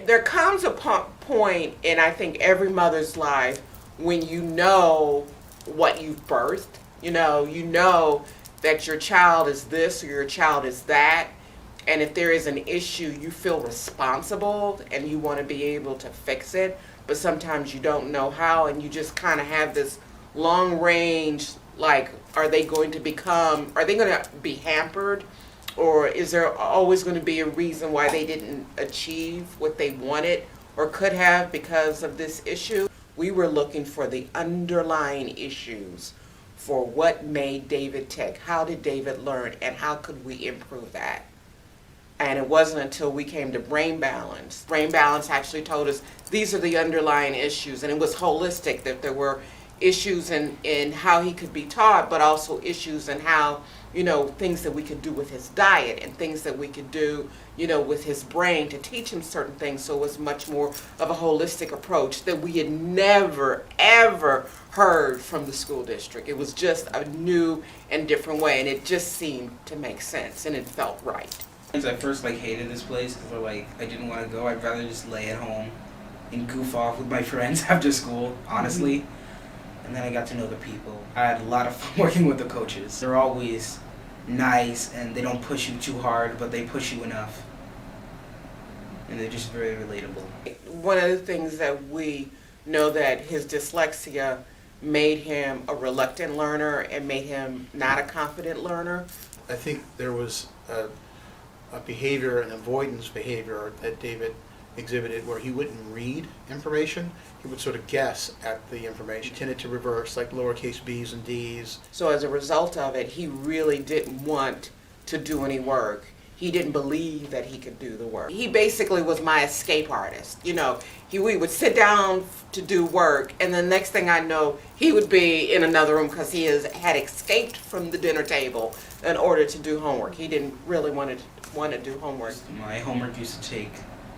There comes a point in, I think, every mother's life when you know what you've birthed. You know that your child is this or your child is that. And if there is an issue, you feel responsible and you want to be able to fix it. But sometimes you don't know how, and you just kind of have this long range, like, are they going to be hampered? Or is there always going to be a reason why they didn't achieve what they wanted or could have because of this issue? We were looking for the underlying issues for what made David tick. How did David learn, and how could we improve that? And it wasn't until we came to Brain Balance. Brain Balance actually told us these are the underlying issues, and it was holistic, that there were issues in how he could be taught, but also issues in how, things that we could do with his diet and things that we could do, with his brain to teach him certain things. So it was much more of a holistic approach that we had never, ever heard from the school district. It was just a new and different way, and it just seemed to make sense, and it felt right. I first hated this place because I didn't want to go. I'd rather just lay at home and goof off with my friends after school, honestly. And then I got to know the people. I had a lot of fun working with the coaches. They're always nice and they don't push you too hard, but they push you enough. And they're just very relatable. One of the things that we know that his dyslexia made him a reluctant learner and made him not a confident learner. I think there was a behavior, an avoidance behavior that David exhibited where he wouldn't read information. He would sort of guess at the information. He tended to reverse, like lowercase b's and d's. So as a result of it, he really didn't want to do any work. He didn't believe that he could do the work. He basically was my escape artist. We would sit down to do work, and the next thing I know, he would be in another room because he had escaped from the dinner table in order to do homework. He didn't really want to do homework. My homework used to take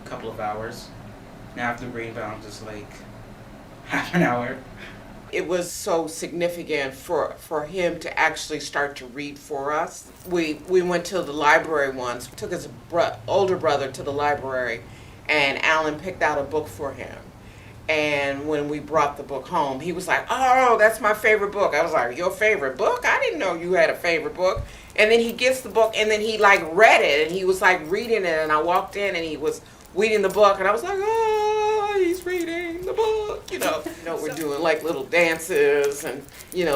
a couple of hours. Now after Brain Balance, it's half an hour. It was so significant for him to actually start to read for us. We went to the library once, took his older brother to the library, and Alan picked out a book for him. And when we brought the book home, he was like, "Oh, that's my favorite book." I was like, "Your favorite book? I didn't know you had a favorite book." And then he gets the book, and then he read it, and he was reading it, and I walked in, and he was reading the book, and I was like, "Oh, he's reading the book." We're doing little dances and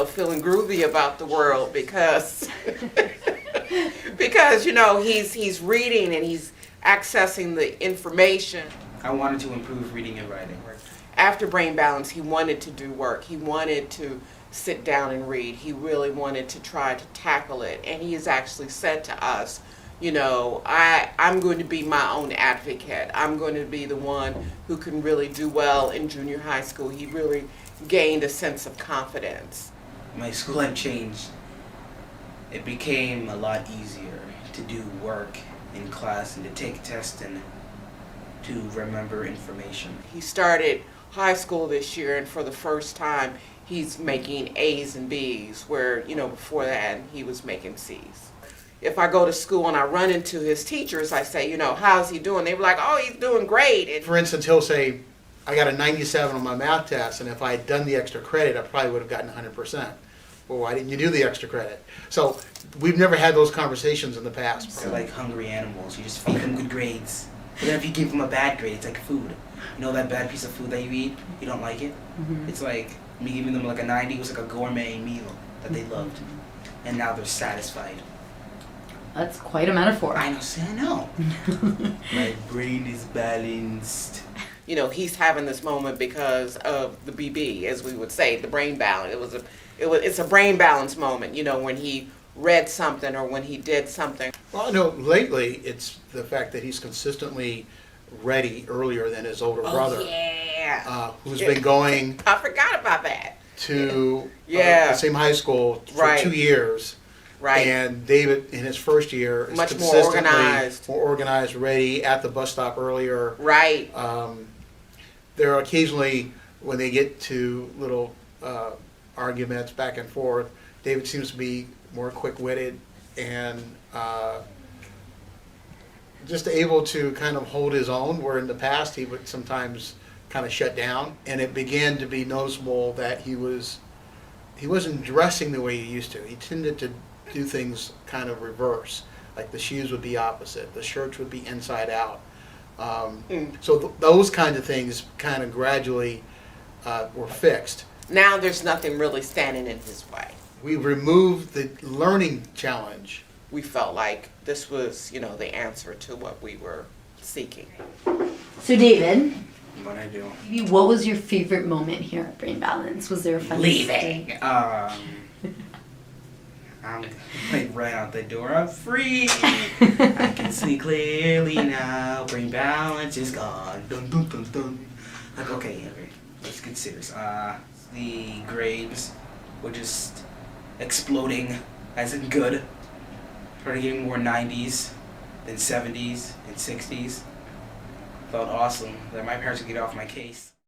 feeling groovy about the world because he's reading and he's accessing the information. I wanted to improve reading and writing. After Brain Balance, he wanted to do work. He wanted to sit down and read. He really wanted to try to tackle it. And he has actually said to us, I'm going to be my own advocate. I'm going to be the one who can really do well in junior high school. He really gained a sense of confidence. My school had changed. It became a lot easier to do work in class and to take tests and to remember information. He started high school this year, and for the first time he's making A's and B's where before that he was making C's. If I go to school and I run into his teachers, I say, how's he doing? They were like, "Oh, he's doing great." And for instance, he'll say, "I got a 97 on my math test, and if I had done the extra credit, I probably would have gotten 100%. Well, why didn't you do the extra credit? So we've never had those conversations in the past. They're like hungry animals. You just feed them good grades. But then if you give them a bad grade, it's like food. That bad piece of food that you eat, you don't like it? Mm-hmm. It's like me giving them a 90 was like a gourmet meal that they loved. And now they're satisfied. That's quite a metaphor. I know. My brain is balanced. He's having this moment because of the BB, as we would say, the brain balance. It's a brain balance moment, when he read something or when he did something. Well, lately it's the fact that he's consistently ready earlier than his older brother. Yeah. Who's been going. I forgot about that. To the same high school for 2 years. Right. And David, in his first year, is much more organized, ready, at the bus stop earlier. Right. There are occasionally, when they get to little arguments back and forth, David seems to be more quick-witted and just able to kind of hold his own, where in the past he would sometimes kind of shut down, and it began to be noticeable that he wasn't dressing the way he used to. He tended to do things kind of reverse, like the shoes would be opposite, the shirts would be inside out. So those kind of things kind of gradually were fixed. Now there's nothing really standing in his way. We removed the learning challenge. We felt like this was, the answer to what we were seeking. So David, What I do? what was your favorite moment here at Brain Balance? Was there a funny Leaving. story? I'm like right out the door. I'm free. I can see clearly now. Brain balance is gone. Dun dun dun dun. Like, okay, Henry, let's get serious. The graves were just exploding, as in good. Started getting more 90s, then 70s, and 60s. Felt awesome that my parents would get off my case.